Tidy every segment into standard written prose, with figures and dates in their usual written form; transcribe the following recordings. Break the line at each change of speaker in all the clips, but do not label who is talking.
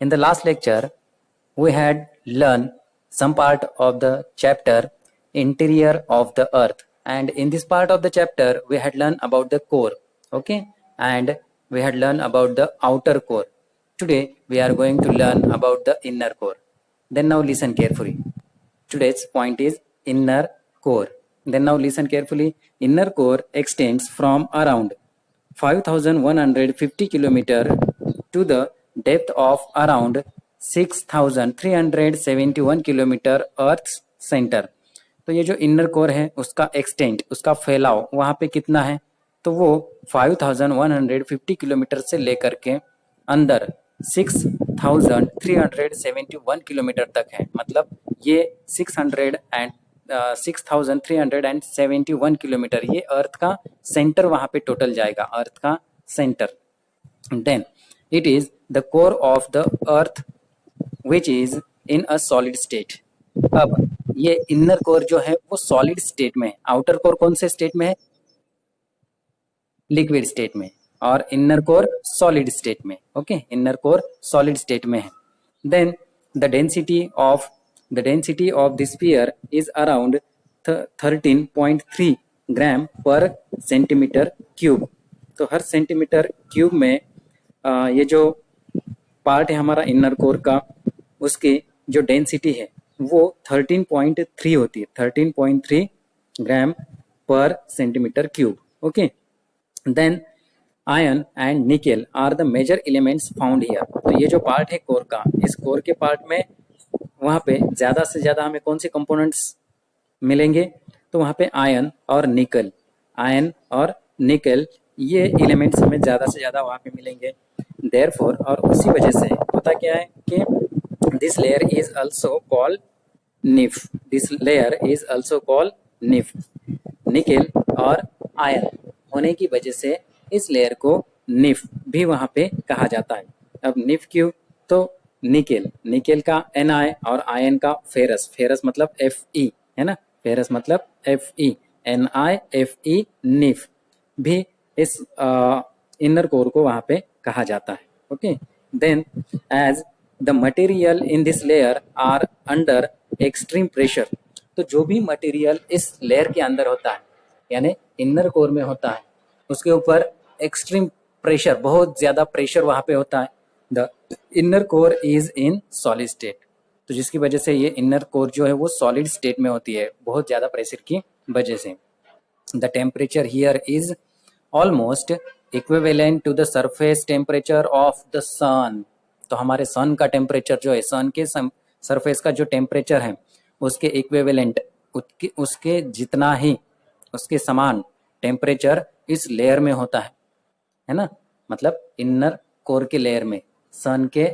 In the last lecture, we had learned some part of the chapter interior of the earth, and in this part of the chapter we had learned about the core, okay, and we had learned about the outer core. Today we are going to learn about the inner core. Then now listen carefully. Today's point is inner core. Then now listen carefully. Inner core extends from around 5,150 kilometer to the depth of around 6,371 kilometre earth centre. तो ये जो inner core है उसका extent, उसका फैलाव वहां पे कितना है, तो वो 5,150 किलोमीटर से लेकर के अंदर 6,371 किलोमीटर तक है. मतलब ये 6,371 किलोमीटर ये अर्थ का सेंटर वहां पे टोटल जाएगा, अर्थ का centre. Then it is the core of the earth which is in a solid state. अब ये इनर कोर जो है वो सॉलिड स्टेट में है. आउटर कोर कौन से स्टेट में है? लिक्विड स्टेट में. और इनर कोर सॉलिड स्टेट में. Okay, inner core solid state में है. Then the density of the sphere is around 13.3 gram per centimetre cube. तो हर सेंटीमीटर क्यूब में ये जो पार्ट है हमारा इनर कोर का, उसकी जो डेंसिटी है वो 13.3 होती है. 13.3 gram per centimetre cube. Okay. Then iron and nickel are the major elements found here. तो ये जो पार्ट है कोर का, इस कोर के पार्ट में वहां पे ज्यादा से ज्यादा हमें कौन से कंपोनेंट्स मिलेंगे, तो वहां पे आयरन और निकल ये एलिमेंट्स हमें ज्यादा से ज्यादा वहां पे मिलेंगे. देयरफॉर, और उसी वजह से होता क्या है कि this layer is also called nif. Nickel और आयरन होने की वजह से इस लेयर को निफ भी वहां पे कहा जाता है. अब निफ क्यों? तो निकेल का Na और आयन का फेरस मतलब Fe है ना. फेरस मतलब Fe, NiFe, निफ भी इस इनर कोर को वहां पे कहा जाता है. Okay. Then as the material in this layer are under extreme pressure. तो जो भी मटेरियल इस लेयर के अंदर होता है, यानी इनर कोर में होता है, उसके ऊपर एक्सट्रीम प्रेशर, बहुत ज्यादा प्रेशर वहां पे होता है. The inner core is in solid state. तो जिसकी वजह से ये इनर कोर जो है वो सॉलिड स्टेट में होती है, बहुत ज्यादा प्रेशर की वजह से. The temperature here is almost equivalent to the surface temperature of the sun. तो हमारे सन का टेम्परेचर जो है, सन के सरफेस का जो टेम्परेचर है उसके इक्विवेलेंट, उसके जितना ही, उसके समान टेम्परेचर इस लेयर में होता है ना. मतलब इनर कोर के लेयर में सन के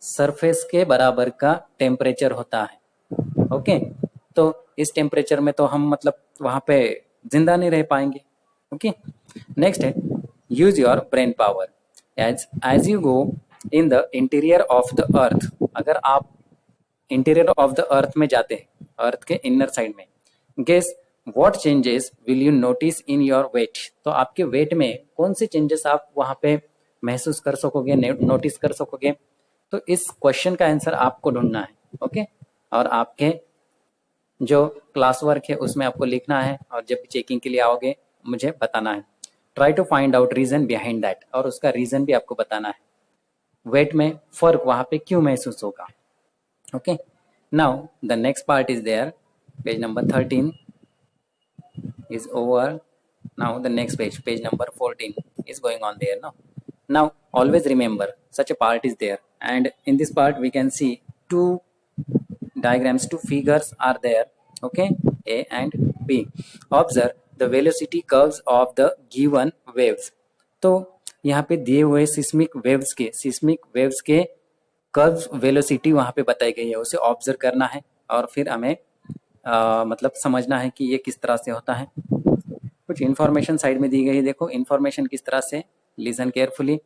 सरफेस के बराबर का टेम्परेचर होता है. ओके. तो इस टेम्परेचर में तो हम मतलब वहां पे जिंदा नहीं रह पाएंगे. ओके. नेक्स्ट है use your brain power. As you go in the interior of the earth. अगर आप इंटीरियर ऑफ द अर्थ में जाते हैं, अर्थ के इनर साइड में, guess what changes will you notice in your weight. तो आपके वेट में कौन से चेंजेस आप वहां पे महसूस कर सकोगे, नोटिस कर सकोगे. तो इस क्वेश्चन का आंसर आपको ढूंढना है. ओके. और आपके जो क्लास वर्क है उसमें आपको लिखना है, और जब भी चेकिंग के लिए आओगे मुझे बताना है. Try to find out reason behind that, और उसका रीजन भी आपको बताना है. वेट में फर्क वहां पे क्यों महसूस होगा. Okay. Now the next part is there. Page number 13 is over. Now the next page number 14 is going on there now. Now always remember such a part is there, and in this part we can see two diagrams, two figures are there. Okay, A and B. Observe the velocity curves of the given waves. तो यहाँ पे दिए हुए seismic waves के curves velocity वहां पे बताई गई है, उसे ऑब्जर्व करना है और फिर हमें मतलब समझना है कि ये किस तरह से होता है. कुछ इंफॉर्मेशन साइड में दी गई है. देखो इंफॉर्मेशन किस तरह से, listen carefully.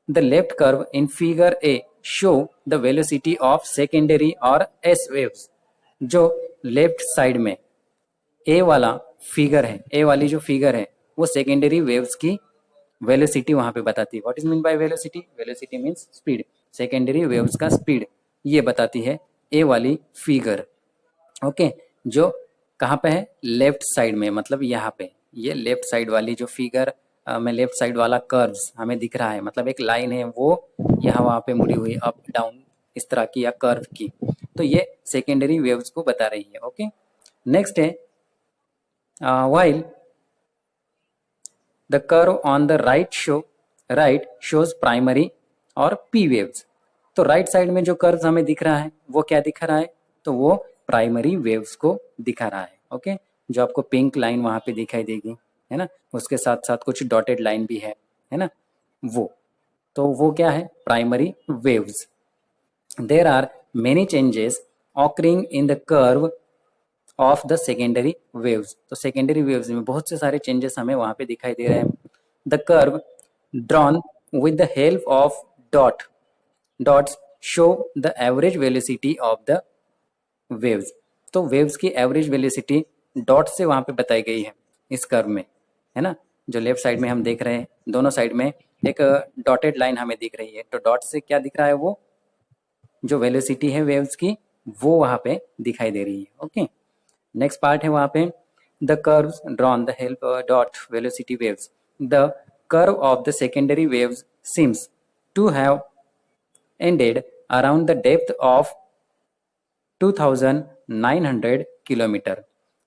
The left curve in figure A show the velocity of secondary और एस वेव्स. जो लेफ्ट साइड में ए वाला फिगर है, ए वाली जो फिगर है वो सेकेंडरी वेव्स की वेलोसिटी वहां पे बताती है. What is mean by velocity? Velocity means speed. Secondary waves का स्पीड ये बताती है ए वाली फिगर। ओके, जो कहाँ पे है, लेफ्ट साइड में, मतलब यहाँ पे ये लेफ्ट साइड वाली जो फिगर में लेफ्ट साइड वाला कर्व्स हमें दिख रहा है, मतलब एक लाइन है वो यहाँ वहाँ पे मुड़ी हुई अप डाउन इस तरह की या कर्व की, तो ये सेकेंडरी वेव्स को बता रही है। ओके, नेक्स्ट है while the curve on the right shows primary और p waves। तो राइट साइड में जो कर्व हमें दिख रहा है वो क्या दिखा रहा है, तो वो प्राइमरी वेव्स को दिखा रहा है। ओके, जो आपको पिंक लाइन वहां पे दिखाई देगी, है ना, उसके साथ साथ कुछ डॉटेड लाइन भी है ना, वो तो वो क्या है, primary waves. There are many changes occurring in the curve of the secondary waves. तो सेकेंडरी वेव्स में बहुत से सारे चेंजेस हमें वहां पे दिखाई दे रहे हैं। The curve drawn with the help of dots show the average velocity of the waves. तो वेव्स की एवरेज वेलोसिटी डॉट से वहां पे बताई गई है इस कर्व में, है ना, जो लेफ्ट साइड में हम देख रहे हैं, दोनों साइड में एक डॉटेड लाइन हमें दिख रही है, तो डॉट से क्या दिख रहा है, वो जो वेलोसिटी है वेव्स की वो वहां पे दिखाई दे रही है। ओके, नेक्स्ट पार्ट है वहां पे the curves drawn the help dot velocity waves. The curve of the secondary waves seems to have ended around the depth of 2900 kilometre.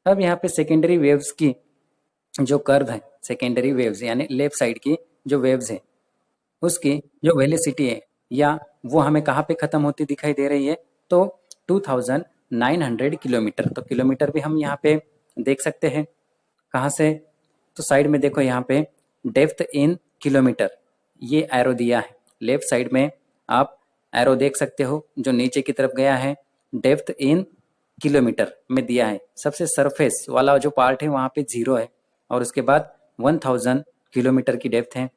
अब यहाँ पे सेकेंडरी वेव्स की जो कर्व है, सेकेंडरी वेव्स यानी लेफ्ट साइड की जो वेव्स है उसकी जो वेलोसिटी है या वो हमें कहाँ पे खत्म होती दिखाई दे रही है, तो 2900 किलोमीटर। तो किलोमीटर भी हम यहाँ पे देख सकते हैं, कहाँ से, तो साइड में देखो यहाँ पे डेप्थ इन किलोमीटर ये एरो दिया है, लेफ्ट साइड में आप एरो देख सकते हो जो नीचे की तरफ गया है, डेप्थ इन किलोमीटर में दिया है। सबसे सरफेस वाला जो पार्ट है वहाँ पे 0 है, और उसके बाद 1000 किलोमीटर की डेप्थ है,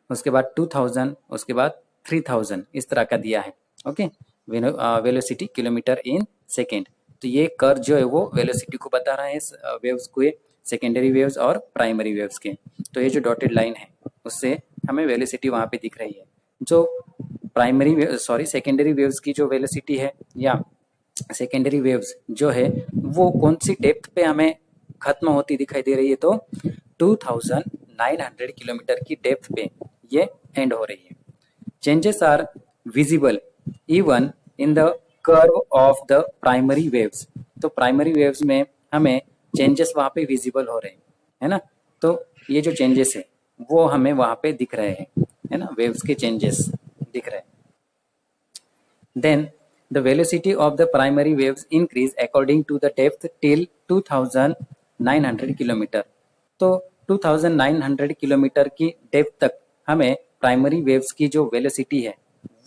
उसके बाद 2000, उसके बाद 3000 इस तरह का दिया है। Okay, velocity kilometre in second. तो ये कर्व जो है वो वेलोसिटी को बता रहा है वेव्स को, सेकेंडरी वेव्स और प्राइमरी वेव्स के। तो ये जो डॉटेड लाइन है उससे हमें वेलोसिटी वहाँ पे दिख रही है। जो सेकेंडरी वेव्स की जो वेलोसिटी है या सेकेंडरी वेव्स जो है वो कौन सी डेप्थ पे हमें खत्म होती दिखाई दे रही है, तो 2900 किलोमीटर की डेप्थ पे ये एंड हो रही है। Changes are visible even in the curve of the primary waves. तो प्राइमरी वेव्स में हमें चेंजेस वहां पे विजिबल हो रहे हैं, है ना, तो ये जो चेंजेस है वो हमें वहां पे दिख रहे हैं, है ना, वेव्स के चेंजेस दिख रहे हैं। Then the velocity of the primary waves increase according to the depth till 2900 kilometre. तो 2900 किलोमीटर की डेप्थ तक हमें प्राइमरी वेव्स की जो वेलोसिटी है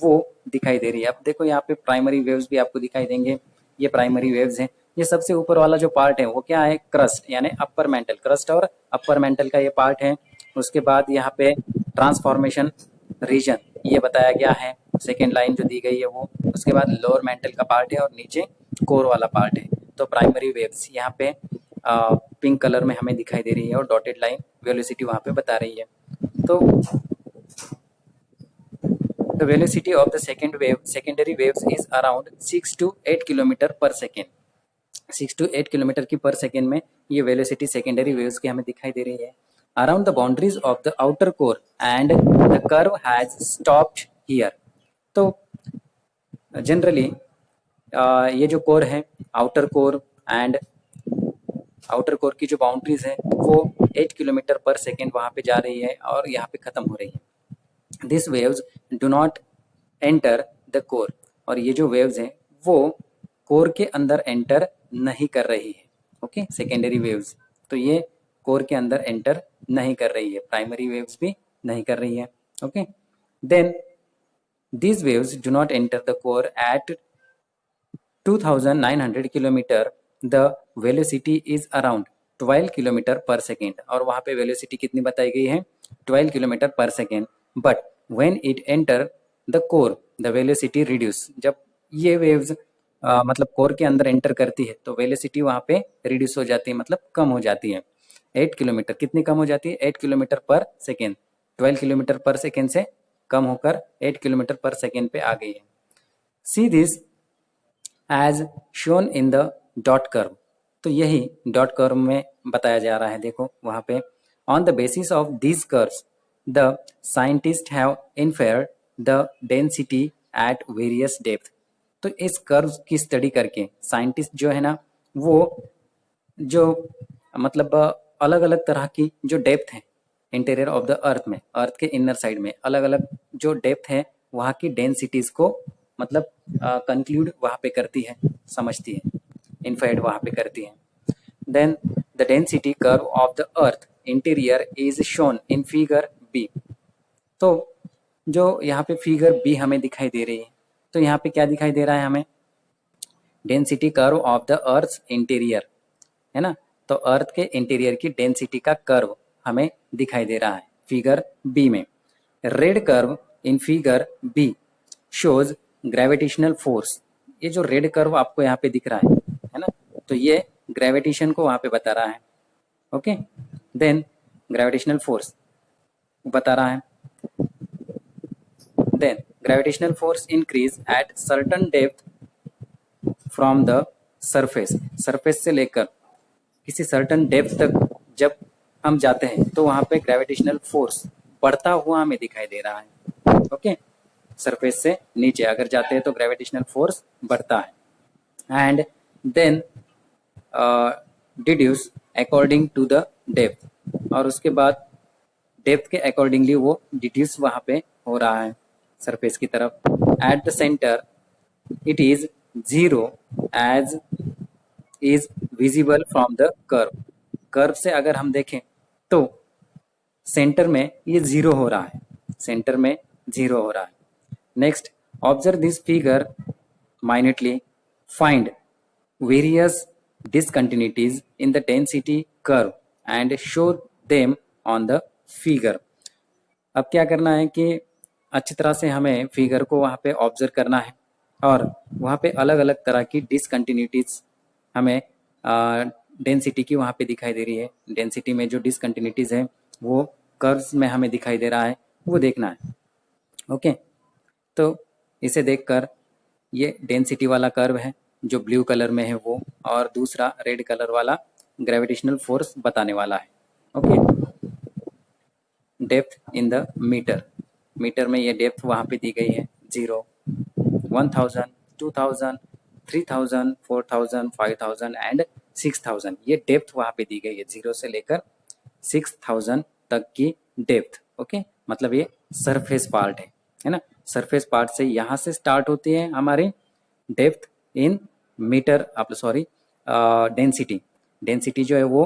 वो दिखाई दे रही है। अब देखो यहाँ पे प्राइमरी वेव्स भी आपको दिखाई देंगे, ये प्राइमरी वेव्स हैं। ये सबसे ऊपर वाला जो पार्ट है वो क्या है, क्रस्ट यानी अपर मेंटल, क्रस्ट और अपर मेंटल का ये पार्ट है। उसके बाद यहाँ पे ट्रांसफॉर्मेशन रीजन ये बताया गया है, सेकेंड लाइन जो दी गई है वो। उसके बाद लोअर मेंटल का पार्ट है और नीचे कोर वाला पार्ट है। तो प्राइमरी वेव्स यहाँ पे पिंक कलर में हमें दिखाई दे रही है और डॉटेड लाइन वेलोसिटी वहां पे बता रही है। तो the velocity of the secondary waves is around 6 to 8 kilometre per second. 6 to 8 kilometre की पर सेकेंड में ये वेलोसिटी सेकेंडरी वेव्स की हमें दिखाई दे रही है। Around the boundaries of the outer core and the curve has stopped here. तो जनरली ये जो कोर है, outer core and outer core की जो बाउंड्रीज है वो 8 किलोमीटर पर सेकेंड वहां पे जा रही है और यहाँ पे खत्म हो रही है। This waves do not enter the core. और ये जो वेव्स हैं वो कोर के अंदर एंटर नहीं कर रही है। ओके, सेकेंडरी वेव्स तो ये कोर के अंदर एंटर नहीं कर रही है, प्राइमरी वेव्स भी नहीं कर रही है। Okay, then these waves do not enter the core at 2900 kilometre. the velocity is around 12 kilometre per second, और वहां पे वेलोसिटी कितनी बताई गई है, 12 kilometre per second. But when it enter the core the velocity reduce। जब ये waves मतलब कोर के अंदर एंटर करती है तो वेलोसिटी वहां पे रिड्यूस हो जाती है, मतलब कम हो जाती है। 8 किलोमीटर कितनी कम हो जाती है, 8 kilometre per second, 12 kilometre per second से कम होकर 8 किलोमीटर पर सेकेंड पे आ गई है। See this as shown in the dot curve, तो यही डॉट कर्व में बताया जा रहा है। देखो वहाँ पे, on the basis of these curves the scientist have inferred the density at various depth. तो इस कर्व की स्टडी करके साइंटिस्ट जो है ना, वो जो मतलब अलग अलग तरह की जो डेप्थ है इंटीरियर ऑफ द अर्थ में, अर्थ के इनर साइड में अलग अलग जो डेप्थ है वहाँ की डेंसिटीज को मतलब कंक्लूड वहाँ पे करती है, समझती है, इनफाइड वहाँ पे करती है। Then the density curve of the earth interior is shown in figure B. तो जो यहाँ पे फिगर बी हमें दिखाई दे रही है, तो यहाँ पे क्या दिखाई दे रहा है हमें, density curve of the earth interior, है ना। तो अर्थ के इंटीरियर की डेंसिटी का कर्व हमें दिखाई दे रहा है फिगर बी में। Red curve in figure B shows gravitational force. ये जो रेड कर्व आपको यहाँ पे दिख रहा है ना, तो ये ग्रेविटेशन को वहाँ पे बता रहा है। ओके, देन ग्रेविटेशनल फोर्स बता रहा है। Then gravitational force increase at certain depth from the surface. Surface से लेकर किसी सर्टन डेप्थ तक जब हम जाते हैं तो वहाँ पे ग्रेविटेशनल फोर्स बढ़ता हुआ हमें दिखाई दे रहा है। ओके, सरफेस से नीचे अगर जाते हैं तो ग्रेविटेशनल फोर्स बढ़ता है। And then deduce according to the depth, और उसके बाद डेप्थ के अकॉर्डिंगली वो डिड्यूस वहाँ पे हो रहा है सरफेस की तरफ। At the centre it is zero as is visible from the curve. Curve से अगर हम देखें तो सेंटर में ये जीरो हो रहा है, सेंटर में जीरो हो रहा है। Next, observe this figure minutely, find various discontinuities in the density curve and show them on the figure। अब क्या करना है कि अच्छी तरह से हमें फिगर को वहाँ पे ऑब्जर्व करना है और वहाँ पे अलग अलग तरह की डिसकंटिन्यूटीज हमें डेंसिटी की वहाँ पे दिखाई दे रही है। डेंसिटी में जो डिसकंटिन्यूटीज है वो कर्व्स में हमें दिखाई दे रहा है, वो देखना है। ओके, तो इसे देखकर ये डेंसिटी वाला कर्व है जो ब्लू कलर में है वो, और दूसरा रेड कलर वाला ग्रेविटेशनल फोर्स बताने वाला है। Okay, depth in the metre, metre में ये डेप्थ वहाँ पे दी गई है 0, 1000, 2000, 3000, 4000, 5000 एंड 6000। ये डेप्थ वहाँ पे दी गई है 0 से लेकर 6000 तक की डेप्थ। ओके, मतलब ये सरफेस पार्ट है ना। सरफेस पार्ट से यहाँ से स्टार्ट होती है हमारी डेप्थ इन मीटर, आप सॉरी डेंसिटी, डेंसिटी जो है वो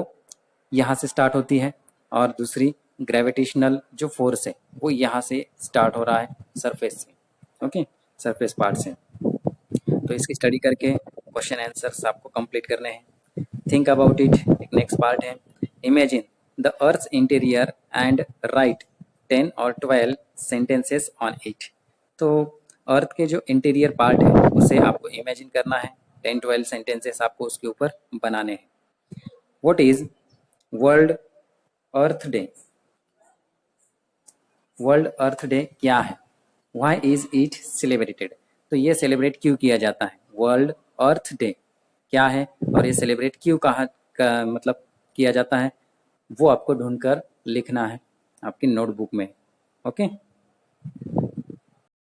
यहाँ से स्टार्ट होती है, और दूसरी ग्रेविटेशनल जो फोर्स है वो यहाँ से स्टार्ट हो रहा है सरफेस से। ओके, सरफेस पार्ट से। तो इसकी स्टडी करके क्वेश्चन आंसर्स आपको कंप्लीट करने हैं। Think about it. एक नेक्स्ट पार्ट है, imagine the earth interior and right 10 और 12 सेंटेंसेस ऑन इट। तो अर्थ के जो इंटीरियर पार्ट है उसे आपको इमेजिन करना है, 10-12 सेंटेंसेस आपको उसके ऊपर बनाने हैं। What is world earth day? World earth day क्या है? Why is it celebrated? तो ये सेलिब्रेट क्यों किया जाता है? वर्ल्ड अर्थ डे क्या है और ये सेलिब्रेट क्यों मतलब किया जाता है, वो आपको ढूंढकर लिखना है आपकी नोटबुक में। ओके।